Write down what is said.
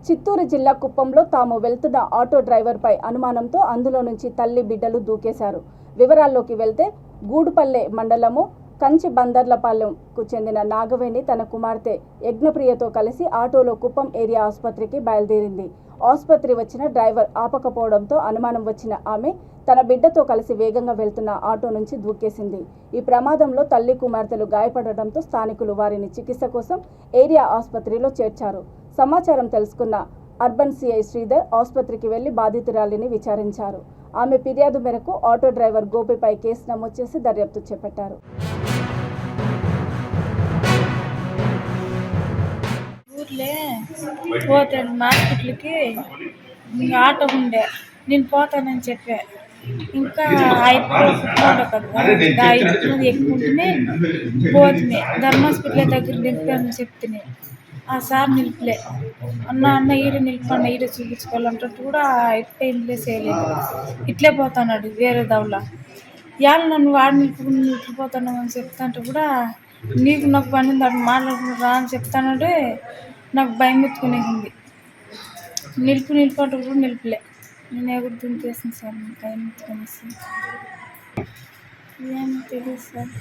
చిత్తూరు జిల్లా కుప్పంలో తాము వెళ్తున్న ఆటో డ్రైవర్పై అనుమానంతో అందులో నుంచి తల్లి బిడ్డలు దూకేశారు. వివరాల్లోకి వెళ్తే గూడుపల్లె మండలము కంచి బందర్లపాలెంకు చెందిన నాగవేణి తన కుమార్తె యజ్ఞప్రియతో కలిసి ఆటోలో కుప్పం ఏరియా ఆసుపత్రికి బయలుదేరింది. ఆసుపత్రి వచ్చిన డ్రైవర్ ఆపకపోవడంతో అనుమానం వచ్చిన ఆమె తన బిడ్డతో కలిసి వేగంగా వెళ్తున్న ఆటో నుంచి దూకేసింది. ఈ ప్రమాదంలో తల్లి కుమార్తెలు గాయపడడంతో స్థానికులు వారిని చికిత్స కోసం ఏరియా ఆసుపత్రిలో చేర్చారు. సమాచారం తెలుసుకున్న అర్బన్ సిఐ శ్రీధర్ ఆసుపత్రికి వెళ్లి బాధితురాలిని విచారించారు. ఆమె ఫిర్యాదు మేరకు ఆటో డ్రైవర్ గోపిపై కేసు నమోదు చేసి దర్యాప్తు చేపట్టారు. ఊర్లే పోతాను మార్కెట్లకి ఆటో ఉండే నేను పోతానని చెప్పా. ఇంకా అయిపోకుండా కదా ఎక్కుంటేనే పోతుంది. ధర్మ హాస్పిటల్ దగ్గర నిలిపాను చెప్తున్నాయి. ఆ సార్ నిలిపలే. అన్న ఈడ నిలిపన్న ఈడ చూపించుకోవాలంటే కూడా అయిపోయిందిలే చేయలేదు. ఇట్లే పోతున్నాడు వేరే దవల. ఇవాళ నన్ను వాడు నిలిపిపోతున్నావు అని చెప్తాంటే కూడా నీకు నాకు పని దాన్ని మాట్లాడుకుంటా అని చెప్తానంటే నాకు భయం ఎత్తుకునేది. నిలిపంటే కూడా నిలిపలే. నేను ఎగురు దుంకేసాను సార్. భయం ఎత్తుకునేసి ఏమో తెలియదు సార్.